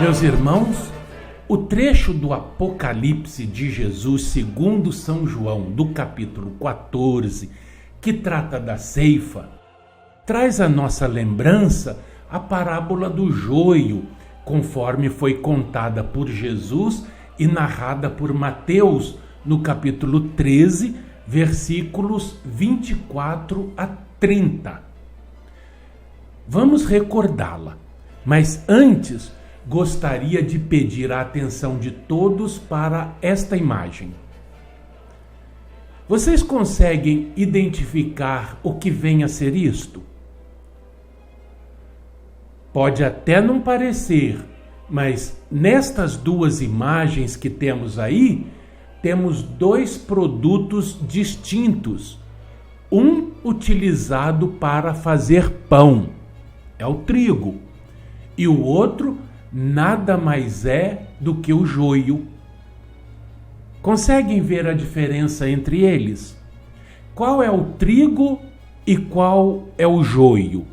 Meus irmãos, o trecho do Apocalipse de Jesus segundo São João, do capítulo 14, que trata da ceifa, traz à nossa lembrança a parábola do joio, conforme foi contada por Jesus e narrada por Mateus no capítulo 13, versículos 24 a 30. Vamos recordá-la, mas antes gostaria de pedir a atenção de todos para esta imagem. Vocês conseguem identificar o que vem a ser isto? Pode até não parecer, mas nestas duas imagens que temos aí, temos dois produtos distintos. Um utilizado para fazer pão, é o trigo, e o outro nada mais é do que o joio. Conseguem ver a diferença entre eles? Qual é o trigo e qual é o joio?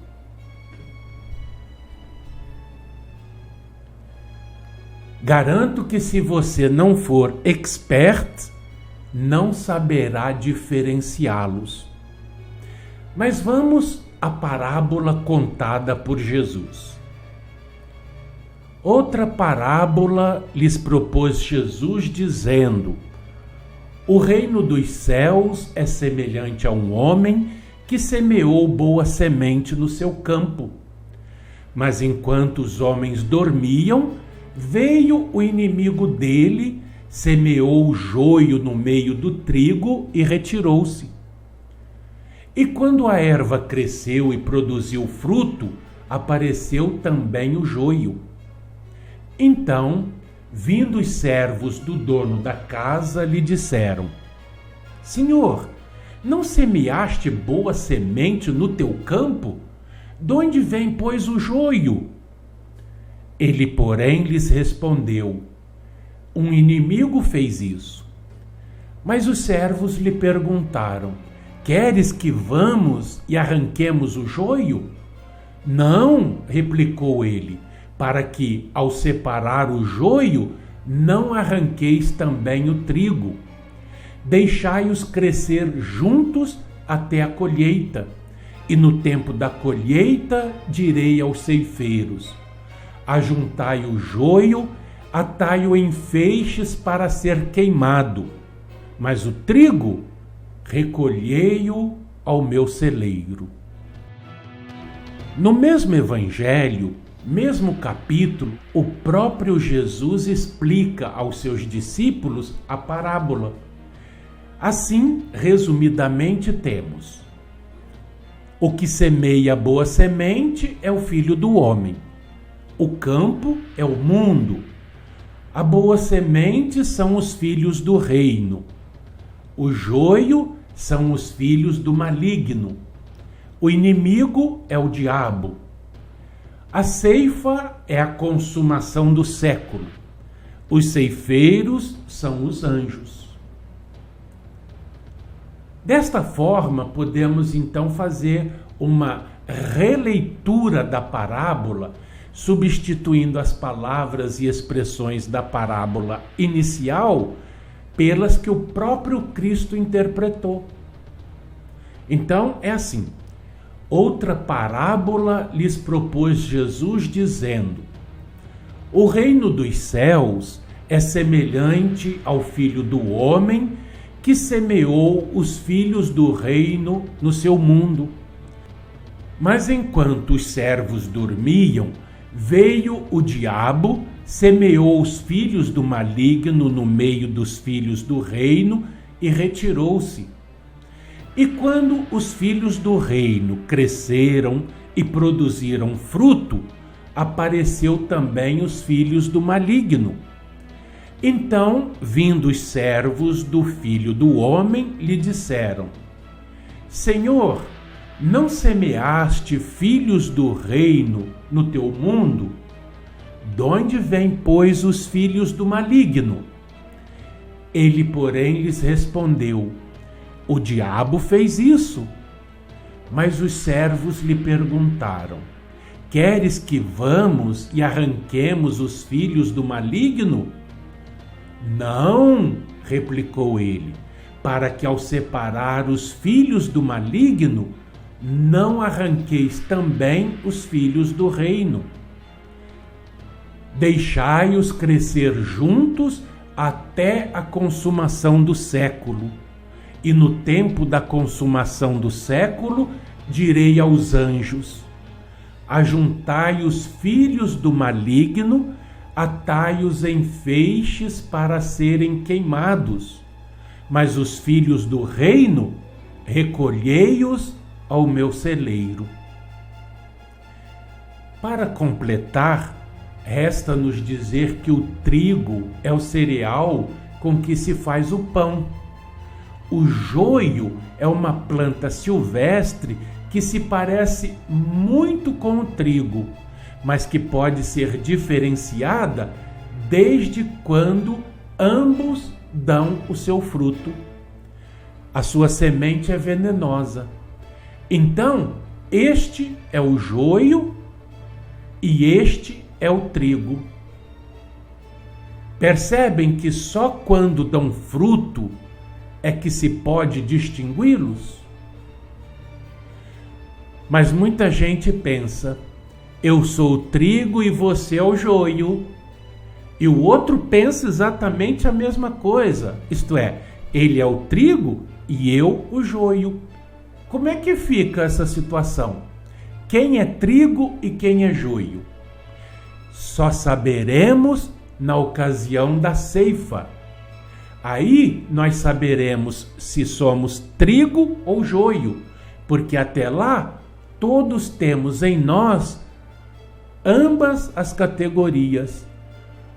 Garanto que se você não for expert, não saberá diferenciá-los. Mas vamos à parábola contada por Jesus. Outra parábola lhes propôs Jesus, dizendo: O reino dos céus é semelhante a um homem que semeou boa semente no seu campo. Mas enquanto os homens dormiam, veio o inimigo dele, semeou o joio no meio do trigo e retirou-se. E quando a erva cresceu e produziu fruto, apareceu também o joio. Então, vindo os servos do dono da casa, lhe disseram: Senhor, não semeaste boa semente no teu campo? De onde vem, pois, o joio? Ele, porém, lhes respondeu: Um inimigo fez isso. Mas os servos lhe perguntaram: Queres que vamos e arranquemos o joio? Não, replicou ele, para que, ao separar o joio, não arranqueis também o trigo. Deixai-os crescer juntos até a colheita, e no tempo da colheita direi aos ceifeiros: Ajuntai o joio, atai-o em feixes para ser queimado, mas o trigo recolhei-o ao meu celeiro. No mesmo evangelho, mesmo capítulo, o próprio Jesus explica aos seus discípulos a parábola. Assim, resumidamente, temos: o que semeia boa semente é o Filho do Homem. O campo é o mundo. A boa semente são os filhos do reino. O joio são os filhos do maligno. O inimigo é o diabo. A ceifa é a consumação do século. Os ceifeiros são os anjos. Desta forma, podemos então fazer uma releitura da parábola, substituindo as palavras e expressões da parábola inicial pelas que o próprio Cristo interpretou. Então, é assim: outra parábola lhes propôs Jesus, dizendo: O reino dos céus é semelhante ao filho do homem que semeou os filhos do reino no seu mundo. Mas enquanto os servos dormiam, veio o diabo, semeou os filhos do maligno no meio dos filhos do reino e retirou-se. E quando os filhos do reino cresceram e produziram fruto, apareceu também os filhos do maligno. Então, vindo os servos do filho do homem, lhe disseram: Senhor, não semeaste filhos do reino no teu mundo? De onde vêm, pois, os filhos do maligno? Ele, porém, lhes respondeu: O diabo fez isso. Mas os servos lhe perguntaram: queres que vamos e arranquemos os filhos do maligno? Não, replicou ele, para que ao separar os filhos do maligno, não arranqueis também os filhos do reino. Deixai-os crescer juntos até a consumação do século. E no tempo da consumação do século, direi aos anjos: ajuntai os filhos do maligno, atai-os em feixes para serem queimados. Mas os filhos do reino, recolhei-os ao meu celeiro. Para completar, resta-nos dizer que o trigo é o cereal com que se faz o pão. O joio é uma planta silvestre que se parece muito com o trigo, mas que pode ser diferenciada desde quando ambos dão o seu fruto. A sua semente é venenosa. Então, este é o joio e este é o trigo. Percebem que só quando dão fruto é que se pode distingui-los? Mas muita gente pensa: eu sou o trigo e você é o joio. E o outro pensa exatamente a mesma coisa, isto é, ele é o trigo e eu o joio. Como é que fica essa situação? Quem é trigo e quem é joio? Só saberemos na ocasião da ceifa. Aí nós saberemos se somos trigo ou joio, porque até lá todos temos em nós ambas as categorias.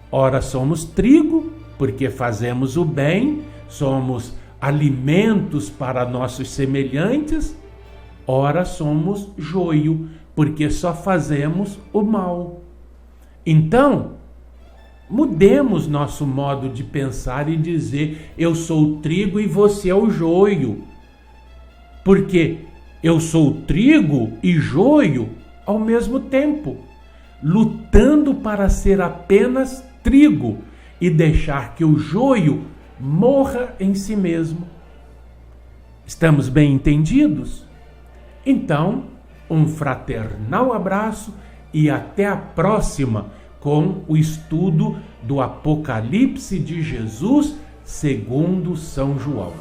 Ora somos trigo, porque fazemos o bem, somos alimentos para nossos semelhantes. Ora somos joio, porque só fazemos o mal. Então, mudemos nosso modo de pensar e dizer: eu sou o trigo e você é o joio. Porque eu sou trigo e joio ao mesmo tempo, lutando para ser apenas trigo e deixar que o joio morra em si mesmo. Estamos bem entendidos? Então, um fraternal abraço e até a próxima com o estudo do Apocalipse de Jesus segundo São João.